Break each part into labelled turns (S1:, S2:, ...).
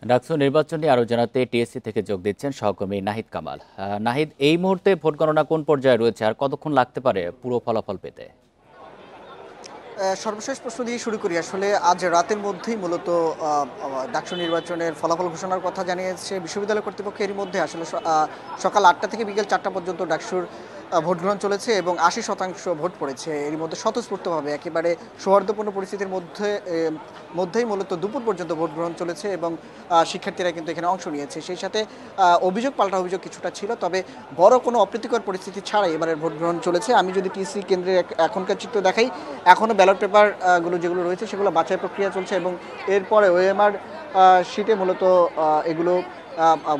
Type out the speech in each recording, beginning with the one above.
S1: ডাকসু নির্বাচন নিয়ে আরও জানাতে টিএসসি থেকে যোগ দিচ্ছেন সহকর্মী নাহিদ কামাল। নাহিদ, এই মুহূর্তে ভোট গণনা কোন পর্যায়ে রয়েছে আর কতক্ষণ লাগতে পারে পুরো ফলাফল পেতে?
S2: সর্বশেষ প্রশ্ন দিয়ে শুরু করি। আসলে আজ রাতের মধ্যেই মূলত ডাকসু নির্বাচনের ফলাফল ঘোষণার কথা জানিয়েছে বিশ্ববিদ্যালয় কর্তৃপক্ষ। এরই মধ্যে আসলে সকাল ৮টা থেকে বিকেল ৪টা পর্যন্ত ডাকসুর ভোট গ্রহণ চলেছে এবং ৮০% ভোট পড়েছে। এর মধ্যে স্বতঃস্ফূর্তভাবে একেবারে সৌহার্দ্যপূর্ণ পরিস্থিতির মধ্যেই মূলত দুপুর পর্যন্ত ভোট গ্রহণ চলেছে এবং শিক্ষার্থীরা কিন্তু এখানে অংশ নিয়েছে। সেই সাথে অভিযোগ পাল্টা অভিযোগ কিছুটা ছিল, তবে বড় কোনো অপ্রীতিকর পরিস্থিতি ছাড়াই এবারের ভোট গ্রহণ চলেছে। আমি যদি টিএসসি কেন্দ্রে এখনকার চিত্র দেখাই, এখনও ব্যালট পেপার যেগুলো রয়েছে সেগুলো বাছাই প্রক্রিয়া চলছে এবং এরপরে ওএমআর শিটে মূলত এগুলো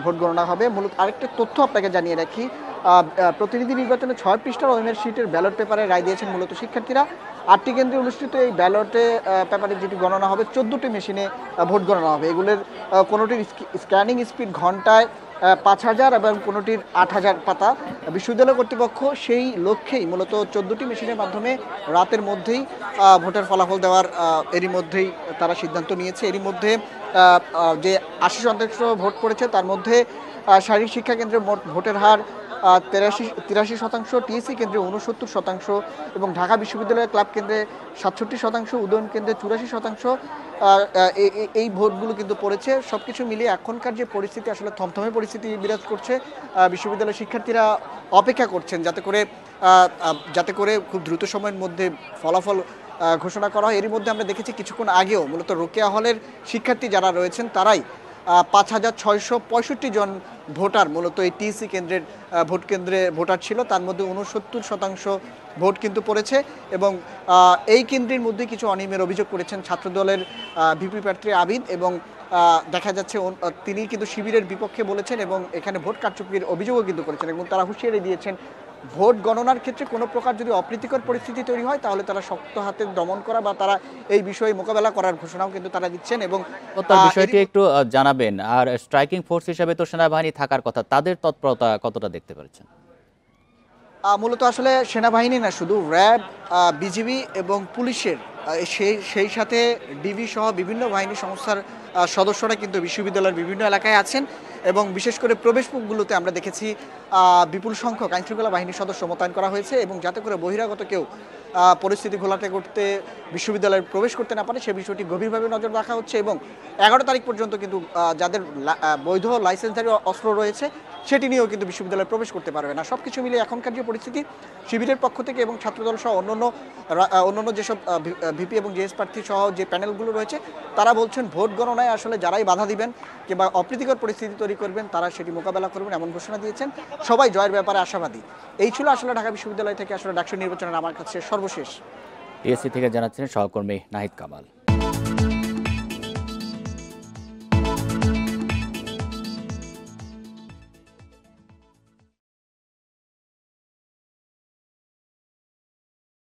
S2: ভোট গণনা হবে। মূলত আরেকটা তথ্য আপনাকে জানিয়ে রাখি, প্রতিনিধি নির্বাচনে ৬ পৃষ্ঠার ওএমআর শিটের ব্যালট পেপারে রায় দিয়েছেন মূলত শিক্ষার্থীরা। ৮টি কেন্দ্রে অনুষ্ঠিত এই ব্যালটে পেপারে যেটি গণনা হবে ১৪টি মেশিনে ভোট গণনা হবে। এগুলোর কোনোটির স্ক্যানিং স্পিড ঘন্টায় ৫,০০০ এবং কোনোটির ৮,০০০ পাতা। বিশ্ববিদ্যালয় কর্তৃপক্ষ সেই লক্ষ্যেই মূলত ১৪টি মেশিনের মাধ্যমে রাতের মধ্যেই ভোটের ফলাফল দেওয়ার এরই মধ্যেই তারা সিদ্ধান্ত নিয়েছে। এরই মধ্যে যে ৮০% ভোট পড়েছে তার মধ্যে শারীরিক শিক্ষা কেন্দ্রের মোট ভোটের হার ৮৩%, টিএসসি কেন্দ্রে ৬৯% এবং ঢাকা বিশ্ববিদ্যালয় ক্লাব কেন্দ্রে ৬৭%, উদয়ন কেন্দ্রে ৮৪%। এই ভোটগুলো কিন্তু পড়েছে। সব কিছু মিলিয়ে এখনকার যে পরিস্থিতি, আসলে থমথমে পরিস্থিতি বিরাজ করছে। বিশ্ববিদ্যালয়ের শিক্ষার্থীরা অপেক্ষা করছেন যাতে করে খুব দ্রুত সময়ের মধ্যে ফলাফল ঘোষণা করা হয়। এরই মধ্যে আমরা দেখেছি কিছুক্ষণ আগেও মূলত রোকেয়া হলের শিক্ষার্থী যারা রয়েছেন তারাই ৫,৬৬৫ জন ভোটার মূলত এই টিএসসি কেন্দ্রের ভোট কেন্দ্রে ভোটার ছিল। তার মধ্যে ৬৯% ভোট কিন্তু পড়েছে এবং এই কেন্দ্রের মধ্যে কিছু অনিয়মের অভিযোগ করেছেন ছাত্রদলের ভিপি প্রার্থী আবিদ এবং দেখা যাচ্ছে তিনি কিন্তু শিবিরের বিপক্ষে বলেছেন এবং এখানে ভোট কারচুপির অভিযোগও কিন্তু করেছেন এবং তারা হুঁশিয়ারি দিয়েছেন ভোট গণনার ক্ষেত্রে কোনো প্রকার যদি অপ্রীতিকর পরিস্থিতি তৈরি হয় তাহলে তারা শক্ত হাতে দমন করা বা তারা এই বিষয়ে মোকাবেলা করার ঘোষণাও কিন্তু তারা দিচ্ছেন। এবং
S1: তার বিষয়টি একটু জানাবেন। আর স্ট্রাইকিং ফোর্স হিসেবে তো সেনাবাহিনী থাকার কথা, তাদের তৎপরতা কতটা দেখতে পাচ্ছেন?
S2: মূলত আসলে সেনাবাহিনী না, শুধু র্যাব, বিজিবি এবং পুলিশের সেই সাথে ডিবি সহ বিভিন্ন বাহিনী সংস্থার সদস্যরা কিন্তু বিশ্ববিদ্যালয়ের বিভিন্ন এলাকায় আছেন এবং বিশেষ করে প্রবেশমুখগুলোতে আমরা দেখেছি বিপুল সংখ্যক আইনশৃঙ্খলা বাহিনীর সদস্য মোতায়েন করা হয়েছে এবং যাতে করে বহিরাগত কেউ পরিস্থিতি ঘোলাটে করতে বিশ্ববিদ্যালয়ে প্রবেশ করতে না পারে সে বিষয়টি গভীরভাবে নজর রাখা হচ্ছে এবং ১১ তারিখ পর্যন্ত কিন্তু যাদের বৈধ লাইসেন্সধারী অস্ত্র রয়েছে সেটি নিয়েও কিন্তু বিশ্ববিদ্যালয়ে প্রবেশ করতে পারবে না। সব কিছু মিলে এখনকার যে পরিস্থিতি, শিবিরের পক্ষ থেকে এবং ছাত্রদল সহ অন্যান্য যেসব ভিপি এবং জেএস প্রার্থী সহ যে প্যানেলগুলো রয়েছে তারা বলছেন ভোট গণনায় আসলে যারাই বাধা দিবেন কিংবা অপ্রীতিকর পরিস্থিতি তৈরি করবেন তারা সেটি মোকাবেলা করবেন এমন ঘোষণা দিয়েছেন। সবাই জয়ের ব্যাপারে আশাবাদী। এই ছিল আসলে ঢাকা বিশ্ববিদ্যালয় থেকে আসলে ডাকসু নির্বাচনের আমার কাছে সর্বশেষ।
S1: টিএসসি থেকে জানাচ্ছেন সহকর্মী নাহিদ কামাল।